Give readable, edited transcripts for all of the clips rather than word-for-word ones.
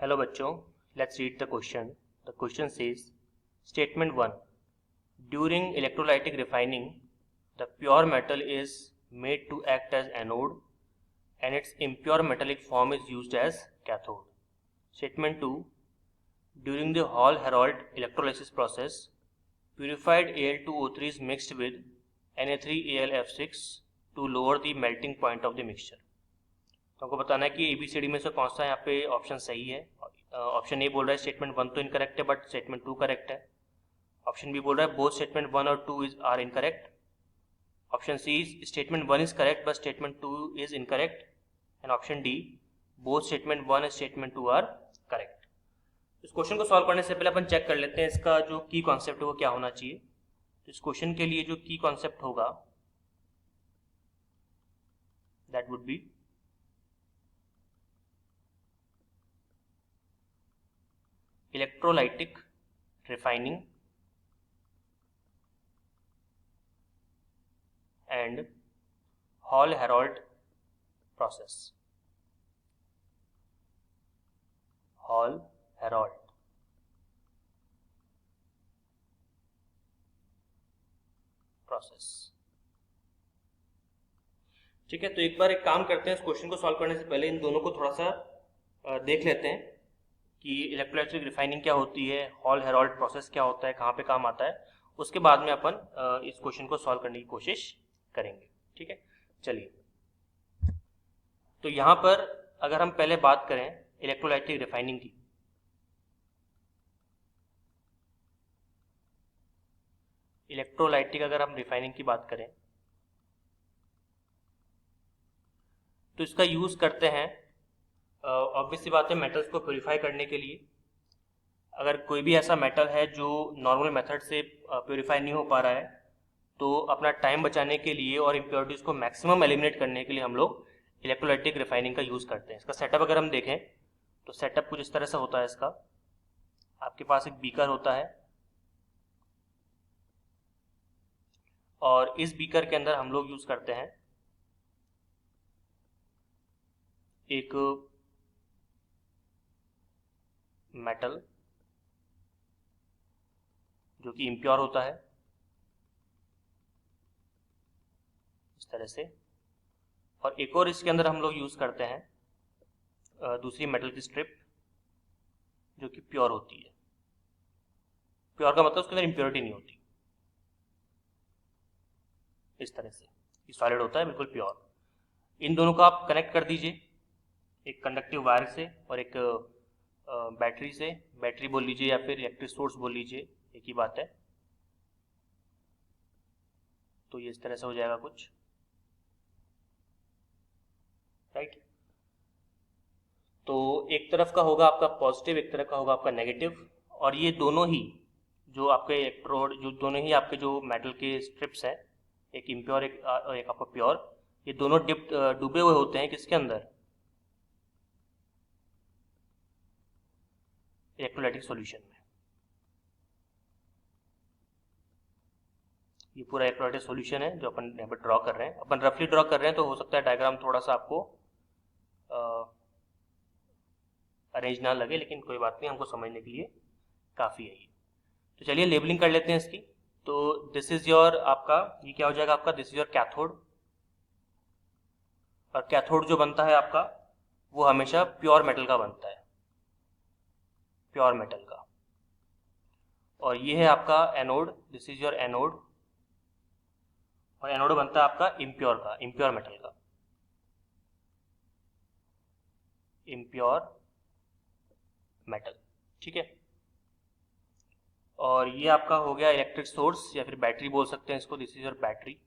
Hello बच्चों, let's read the question. The question says, Statement 1. During electrolytic refining, the pure metal is made to act as anode and its impure metallic form is used as cathode. Statement 2. During the Hall-Héroult electrolysis process, purified Al2O3 is mixed with Na3AlF6 to lower the melting point of the mixture. तो हमको बताना है कि ABCD में से कौन सा यहाँ पे ऑप्शन सही है. ऑप्शन ए बोल रहा है स्टेटमेंट 1 तो इनकरेक्ट है बट स्टेटमेंट 2 करेक्ट है. ऑप्शन बी बोल रहा है बोथ स्टेटमेंट 1 और 2 are incorrect. Option C statement 1 is correct but statement 2 is incorrect. And option D both statement 1 and statement 2 are correct. इस क्वेश्चन को सॉल्व करने से पहले अपन चेक कर लेते हैं इसका जो की कॉन्सेप्ट है वो क्या होना चाहिए. तो इस क्वेश्चन के लिए जो की कॉन्सेप्ट होगा that would be electrolytic refining and Hall-Héroult process. Hall-Héroult process. ठीक है, तो एक बार एक काम करते हैं, इस क्वेश्चन को सॉल्व करने से पहले इन दोनों को थोड़ा सा देख लेते हैं कि इलेक्ट्रोलाइटिक रिफाइनिंग क्या होती है, हॉल-हेरोल्ट प्रोसेस क्या होता है, कहाँ पे काम आता है. उसके बाद में अपन इस क्वेश्चन को सॉल्व करने की कोशिश करेंगे. ठीक है, चलिए. तो यहाँ पर अगर हम पहले बात करें इलेक्ट्रोलाइटिक रिफाइनिंग की, इलेक्ट्रोलाइटिक अगर हम रिफाइनिंग की बात करें तो इसका यूज करते हैं ऑब्वियसली बात है मेटल्स को प्योरीफाई करने के लिए. अगर कोई भी ऐसा मेटल है जो नॉर्मल मेथड से प्योरीफाई नहीं हो पा रहा है तो अपना टाइम बचाने के लिए और इम्प्योरिटीज को मैक्सिमम एलिमिनेट करने के लिए हम लोग इलेक्ट्रोलाइटिक रिफाइनिंग का यूज़ करते हैं. इसका सेटअप अगर हम देखें तो सेटअप कुछ इस तरह से होता है. इसका आपके पास एक बीकर होता है और इस बीकर के अंदर हम लोग यूज़ करते हैं एक मेटल जो कि इम्प्योर होता है इस तरह से, और एक और इसके अंदर हम लोग यूज करते हैं दूसरी मेटल की स्ट्रिप जो कि प्योर होती है. प्योर का मतलब उसके अंदर इम्प्योरिटी नहीं होती. इस तरह से ये सॉलिड होता है बिल्कुल प्योर. इन दोनों को आप कनेक्ट कर दीजिए एक कंडक्टिव वायर से और एक बैटरी से. बैटरी बोल लीजिए या फिर इलेक्ट्रिक सोर्स बोल लीजिए, एक ही बात है. तो ये इस तरह से हो जाएगा कुछ, राइट. तो एक तरफ का होगा आपका पॉजिटिव, एक तरफ का होगा आपका नेगेटिव, और ये दोनों ही जो आपके इलेक्ट्रोड, जो दोनों ही आपके जो मेटल के स्ट्रिप्स है, एक इम्प्योर एक आपका प्योर, ये दोनों डूबे हुए होते हैं किसके अंदर, इलेक्ट्रोलाइटिक सॉल्यूशन में. ये पूरा इलेक्ट्रोलाइटिक सॉल्यूशन है जो अपन यहाँ पर ड्रॉ कर रहे हैं. अपन रफली ड्रॉ कर रहे हैं तो हो सकता है डायग्राम थोड़ा सा आपको अरेंज ना लगे, लेकिन कोई बात नहीं, हमको समझने के लिए काफ़ी है ये. तो चलिए लेबलिंग कर लेते हैं इसकी. तो दिस इज योर आपका, ये क्या हो जाएगा आपका, दिस इज योर कैथोड. और कैथोड जो बनता है आपका वो हमेशा प्योर मेटल का बनता है, प्योर मेटल का. और ये है आपका anode, this is your anode. और एनोड बनता है आपका इम्प्योर का, इम्प्योर मेटल का, इम्प्योर मेटल. ठीक है. और ये आपका हो गया इलेक्ट्रिक सोर्स या फिर बैटरी बोल सकते हैं इसको, दिस इज योर बैटरी.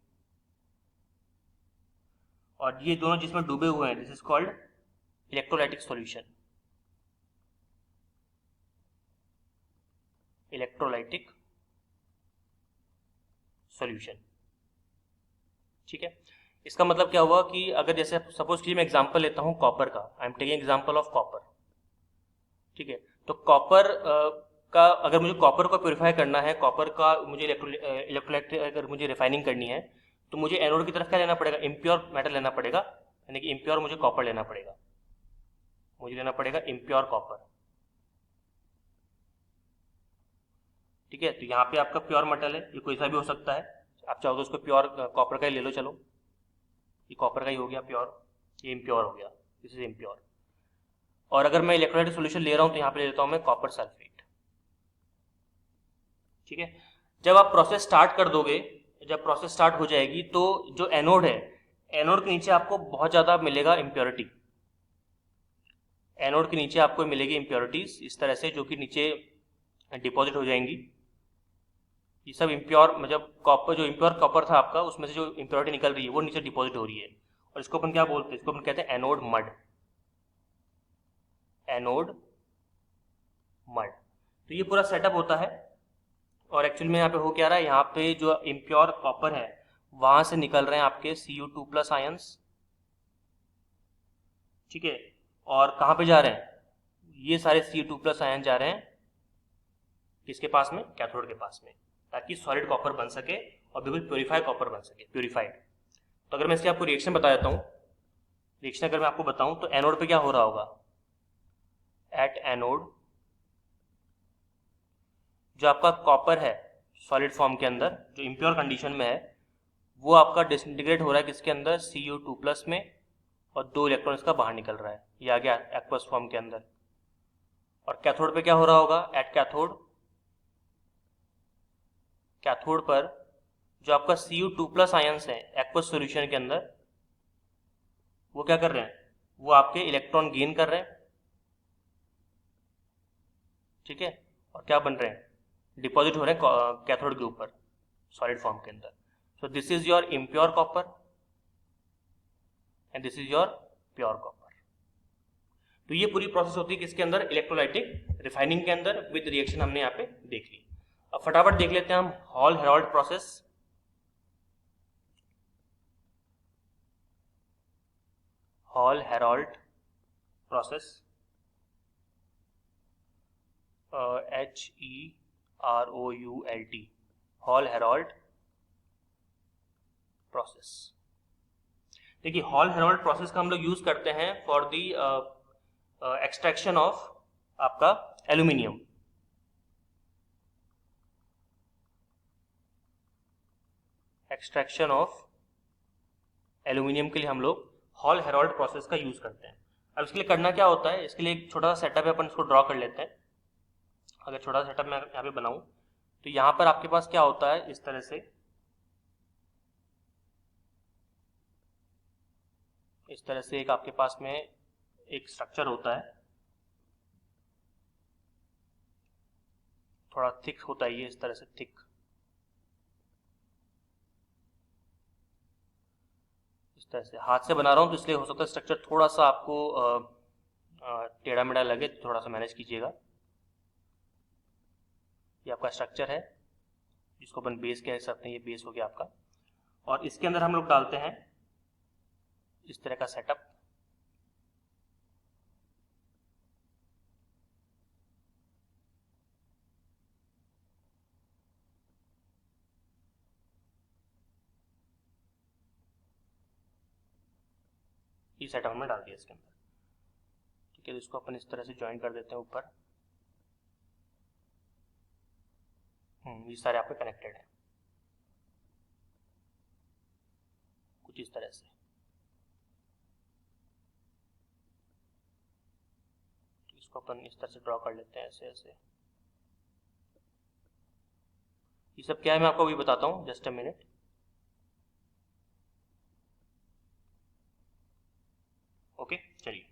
और ये दोनों जिसमें डूबे हुए हैं this is called electrolytic solution, electrolytic solution. ठीक है. इसका मतलब क्या हुआ कि अगर जैसे सपोज कीजिए मैं एग्जांपल लेता हूं कॉपर का, I am taking example of copper. ठीक है. तो कॉपर का, अगर मुझे कॉपर को प्योरीफाई करना है, कॉपर का मुझे इलेक्ट्रोलाइटिक अगर मुझे रिफाइनिंग करनी है तो मुझे एनोड की तरफ क्या लेना पड़ेगा, इम्प्योर मेटल लेना पड़ेगा, यानी कि इम्प्योर मुझे कॉपर लेना पड़ेगा, मुझे लेना पड़ेगा इम्प्योर कॉपर. ठीक है। तो यहाँ पे आपका प्योर मेटल है, ये कोई सा भी हो सकता है, आप चाहो तो उसको प्योर कॉपर का ही ले लो, चलो ये कॉपर का ही हो गया प्योर, ये इम्प्योर हो गया, दिस इज इम्प्योर। और अगर मैं इलेक्ट्रोलाइट सोल्यूशन ले रहा हूँ तो यहाँ पे ले लेता हूँ मैं कॉपर सल्फेट, ठीक है। जब आप प्रोसेस स्टार्ट कर दोगे, जब प्रोसेस स्टार्ट हो जाएगी तो जो एनोड है, एनोड के नीचे आपको बहुत ज़्यादा मिलेगा इम्प्योरिटी, एनोड के नीचे आपको मिलेगी इम्प्योरिटीज इस तरह से, जो कि नीचे डिपॉजिट हो जाएंगी। ये सब इम्प्योर, मतलब कॉपर, जो इम्प्योर कॉपर था आपका, उसमें से जो इम्प्योरिटी निकल रही है वो नीचे डिपॉजिट हो रही है, और इसको अपन क्या बोलते हैं, इसको अपन कहते हैं एनोड मड, एनोड मड। तो ये पूरा सेटअप होता है। और एक्चुअल में यहाँ पे हो क्या रहा है, यहाँ पे जो इम्प्योर कॉपर है वहां से निकल रहे हैं आपके Cu2+ आयंस, ठीक है। और कहाँ पे जा रहे हैं, ये सारे Cu2+ आयन जा रहे हैं किसके पास में, कैथोड के पास में, ताकि सॉलिड कॉपर बन सके और बिल्कुल प्योरीफाइड कॉपर बन सके, प्योरीफाइड। तो अगर मैं इसके आपको रिएक्शन बता देता हूँ, रिएक्शन अगर मैं आपको बताऊँ तो एनोड पे क्या हो रहा होगा, एट एनोड जो आपका कॉपर है सॉलिड फॉर्म के अंदर, जो इम्प्योर कंडीशन में है, वो आपका डिसइंटीग्रेट हो रहा है किसके अंदर, Cu2+ में, और 2 इलेक्ट्रॉन इसका बाहर निकल रहा है, ये आ गया एक्वस फॉर्म के अंदर। और कैथोड पे क्या हो रहा होगा, एट कैथोड, कैथोड पर जो आपका Cu2+ आयंस है एक्वस सॉल्यूशन के अंदर, वो क्या कर रहे हैं, वो आपके इलेक्ट्रॉन गेन कर रहे हैं, ठीक है। और क्या बन रहे हैं, डिपॉजिट हो रहे हैं कैथोड के ऊपर सॉलिड फॉर्म के अंदर। So this is your impure copper and this is your pure copper. तो ये पूरी प्रोसेस होती है किसके अंदर, इलेक्ट्रोलाइटिक रिफाइनिंग के अंदर, विद रिएक्शन हमने यहाँ पे देख ली। अब फटाफट देख लेते हैं हम hall Herald process. Hall Herald process, HEROULT, hall Herald process. देखिए हॉल हेराल्ड प्रोसेस का हम लोग यूज करते हैं फॉर दी एक्सट्रैक्शन ऑफ आपका एल्यूमिनियम, एक्सट्रैक्शन ऑफ एल्यूमिनियम के लिए हम लोग हॉल हेराल्ड प्रोसेस का यूज करते हैं। अब इसके लिए करना क्या होता है, इसके लिए एक छोटा सा सेटअप है, अपन इसको ड्रॉ कर लेते हैं। अगर छोटा सा सेटअप मैं यहाँ पे बनाऊं तो यहाँ पर आपके पास क्या होता है, इस तरह से, इस तरह से एक आपके पास में एक स्ट्रक्चर होता है, थोड़ा थिक होता है ये, इस तरह से थिक, इस तरह से हाथ से बना रहा हूँ तो इसलिए हो सकता है स्ट्रक्चर थोड़ा सा आपको टेढ़ा मेढ़ा लगे, तो थोड़ा सा मैनेज कीजिएगा। ये आपका स्ट्रक्चर है जिसको अपन बेस कह सकते हैं, ये बेस हो गया आपका। और इसके अंदर हम लोग डालते हैं इस तरह का सेटअप, ये सेटअप हमने डाल दिया इसके अंदर, ठीक है। तो इसको अपन इस तरह से ज्वाइन कर देते हैं ऊपर, ये सारे आपके कनेक्टेड हैं कुछ इस तरह से। तो इसको अपन इस तरह से ड्रॉ कर लेते हैं, ऐसे ऐसे। ये सब क्या है मैं आपको अभी बताता हूँ, जस्ट अ मिनट। ओके चलिए।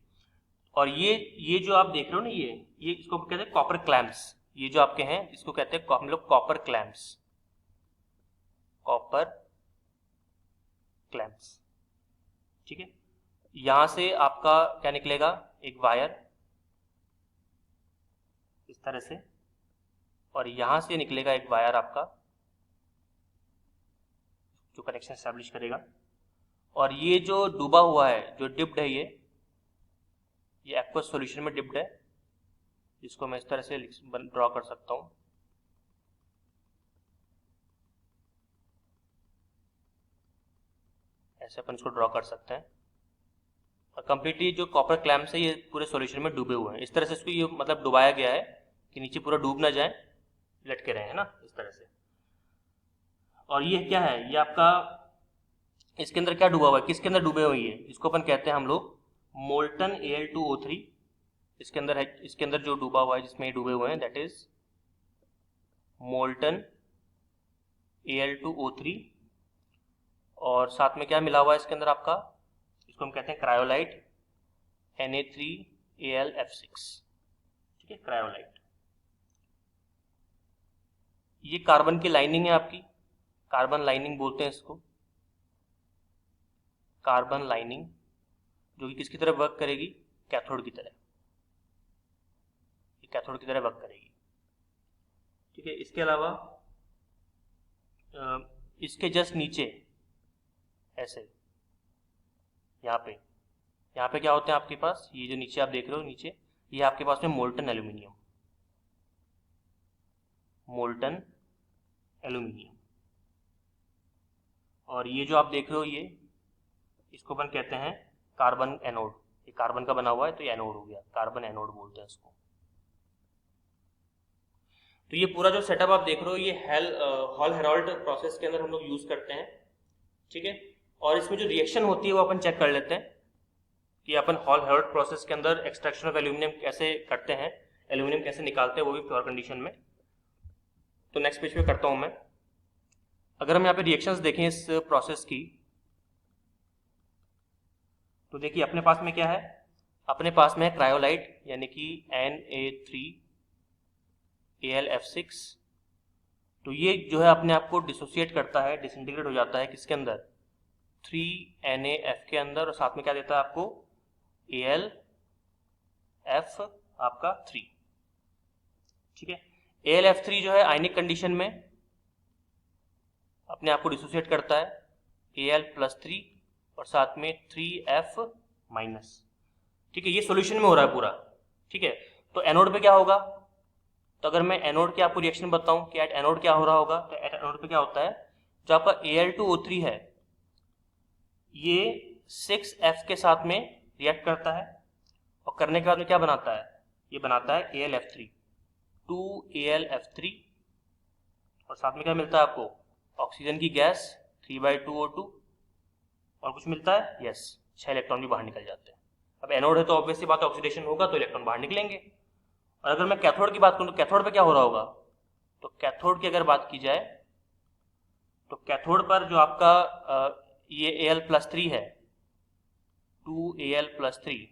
और ये जो आप देख रहे हो ना, ये इसको कहते हैं कॉपर क्लैम्प्स, ये जो आपके हैं इसको कहते हैं हम लोग कॉपर क्लैम्प्स, कॉपर क्लैम्प्स, ठीक है। यहां से आपका क्या निकलेगा, एक वायर इस तरह से, और यहां से निकलेगा एक वायर आपका जो कनेक्शन एस्टैब्लिश करेगा। और ये जो डूबा हुआ है, जो डिप्ड है, ये एक्वस सॉल्यूशन में डिप्ड है, इसको मैं इस तरह से ड्रॉ कर सकता हूं, ऐसे अपन इसको ड्रॉ कर सकते हैं। और कंप्लीटली जो कॉपर क्लैम्प्स है ये पूरे सॉल्यूशन में डूबे हुए हैं, इस तरह से इसको ये मतलब डुबाया गया है कि नीचे पूरा डूब ना जाए, लटके रहे हैं ना, इस तरह से। और ये क्या है, ये आपका इसके अंदर क्या डूबा हुआ है, किसके अंदर डूबे हुए हैं, इसको अपन कहते हैं हम लोग मोल्टन Al2O3। इसके अंदर है, इसके अंदर जो डूबा हुआ है, जिसमें ये डूबे हुए हैं, दैट इज मोल्टन Al2O3। और साथ में क्या मिला हुआ है इसके अंदर आपका, इसको हम कहते हैं क्रायोलाइट Na3Al(F6), ठीक है, क्रायोलाइट। ये कार्बन की लाइनिंग है आपकी, कार्बन लाइनिंग बोलते हैं इसको, कार्बन लाइनिंग, जो कि किसकी तरह वर्क करेगी, कैथोड की तरह, ये कैथोड की तरह वर्क करेगी, ठीक है। इसके अलावा इसके जस्ट नीचे ऐसे यहाँ पे क्या होते हैं आपके पास, ये जो नीचे आप देख रहे हो नीचे, ये आपके पास में मोल्टन एल्यूमिनियम, मोल्टन एल्यूमिनियम। और ये जो आप देख रहे हो, ये इसको अपन कहते हैं कार्बन एनोड, ये कार्बन का बना हुआ है तो ये एनोड हो गया, कार्बन एनोड बोलते हैं इसको। तो ये पूरा जो सेटअप आप देख रहे हो, ये हॉल हेराल्ड प्रोसेस के अंदर हम लोग यूज करते हैं, ठीक है। और इसमें जो रिएक्शन होती है वो अपन चेक कर लेते हैं कि अपन हॉल हेराल्ड प्रोसेस के अंदर एक्सट्रैक्शन ऑफ एल्यूमिनियम कैसे करते हैं, एल्यूमिनियम कैसे निकालते हैं, वो भी प्योर कंडीशन में। तो नेक्स्ट पेज पे करता हूं मैं। अगर हम यहाँ पे रिएक्शंस देखें इस प्रोसेस की, तो देखिए अपने पास में क्या है, अपने पास में है क्रायोलाइट यानी कि Na3Al(F6). तो ये जो है अपने आप को डिसोसिएट करता है, डिसइंटीग्रेट हो जाता है किसके अंदर, 3NaF के अंदर, और साथ में क्या देता है आपको, Al(F) आपका 3, ठीक है। Al(F3) जो है आयनिक कंडीशन में अपने आप को डिसोसिएट करता है Al+3 और साथ में 3F-, ठीक है। ये सॉल्यूशन में हो रहा है पूरा, ठीक है। तो एनोड पे क्या होगा, तो अगर मैं एनोड की आपको रिएक्शन बताऊं कि एट एनोड क्या हो रहा होगा, तो एट एनोड पे क्या होता है, जो आपका Al2O3 है ये 6F के साथ में रिएक्ट करता है, और करने के बाद में क्या बनाता है, ये बनाता है Al(F3), 2Al(F3), और साथ में क्या मिलता है आपको, ऑक्सीजन की गैस 3/2O2, और कुछ मिलता है, यस, 6 इलेक्ट्रॉन भी बाहर निकल जाते हैं। अब एनोड है तो ऑब्वियसली बात ऑक्सीडेशन होगा तो इलेक्ट्रॉन बाहर निकलेंगे। और अगर मैं कैथोड की बात करूं तो कैथोड पे क्या हो रहा होगा, तो कैथोड की अगर बात की जाए तो कैथोड पर जो आपका ये Al+3 है, 2Al+3,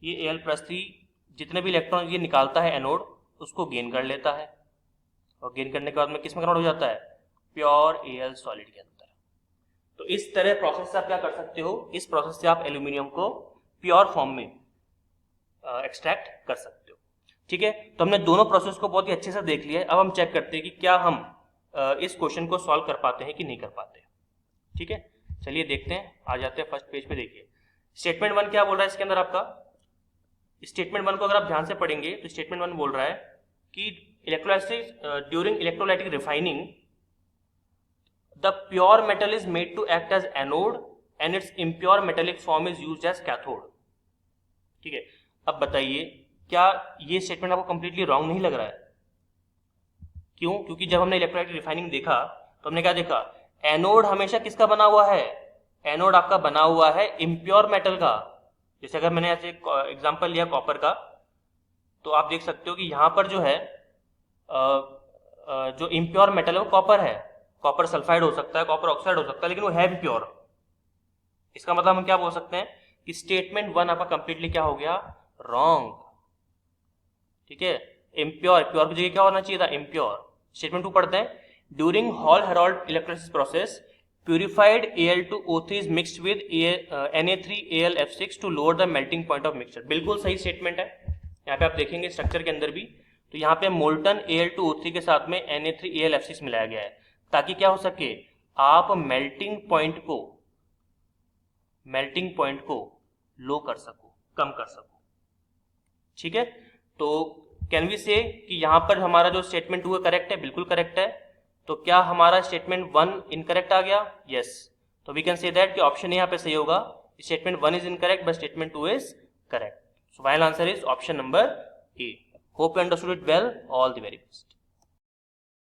ये Al+3 जितने भी इलेक्ट्रॉन ये निकालता है एनोड, उसको गेन कर लेता है, और गेन करने के बाद में किस में कन्वर्ट हो जाता है, प्योर Al सॉलिड के अंदर। तो इस तरह प्रोसेस से आप क्या कर सकते हो, इस प्रोसेस से आप एल्यूमिनियम को प्योर फॉर्म में एक्सट्रैक्ट कर सकते हो, ठीक है। तो हमने दोनों प्रोसेस को बहुत ही अच्छे से देख लिया है। अब हम चेक करते हैं कि क्या हम इस क्वेश्चन को सॉल्व कर पाते हैं कि नहीं कर पाते, ठीक है। चलिए देखते हैं, आ जाते हैं फर्स्ट पेज पे। देखिए स्टेटमेंट 1 क्या बोल रहा है इसके अंदर आपका, स्टेटमेंट 1 को अगर आप ध्यान से पढ़ेंगे तो स्टेटमेंट 1 बोल रहा है कि electrolytic during electrolytic refining the pure metal is made to act as anode and its impure metallic form is used as cathode, ठीक है। अब बताइए क्या ये स्टेटमेंट आपको कंप्लीटली रॉन्ग नहीं लग रहा है, क्यों, क्योंकि जब हमने इलेक्ट्रोलाइटिक रिफाइनिंग देखा तो हमने क्या देखा, एनोड हमेशा किसका बना हुआ है, एनोड आपका बना हुआ है इम्प्योर मेटल का। जैसे अगर मैंने ऐसे एग्जांपल लिया कॉपर का, तो आप देख सकते हो कि यहाँ पर जो है जो इम्प्योर मेटल है वो कॉपर है, कॉपर सल्फाइड हो सकता है, कॉपर ऑक्साइड हो सकता है, लेकिन वो है भी प्योर। इसका मतलब हम क्या बोल सकते हैं कि स्टेटमेंट 1 आपका कंप्लीटली क्या हो गया, रॉन्ग, ठीक है। इम्प्योर, प्योर की जगह क्या होना चाहिए था, इम्प्योर। स्टेटमेंट 2 पढ़ते हैं, during hall Herald electrolysis process purified Al2O3 is mixed with Na3Al(F6) to lower the melting point of mixture। बिल्कुल सही स्टेटमेंट है। यहाँ पे आप देखेंगे स्ट्रक्चर के अंदर भी, तो यहाँ पे मोल्टन Al2O3 के साथ में Na3Al(F6) मिलाया गया है, ताकि क्या हो सके, आप मेल्टिंग पॉइंट को लो कर सको, कम कर सको, ठीक है। तो कैन वी से कि यहाँ पर हमारा जो स्टेटमेंट 2 है करेक्ट है, बिल्कुल करेक्ट है। तो क्या हमारा स्टेटमेंट 1 इनकरेक्ट आ गया, यस। तो वी कैन से दैट कि ऑप्शन यहाँ पे सही होगा, statement 1 is incorrect but statement 2 is correct. So final answer is option number A. Hope you understood it well, all the very best.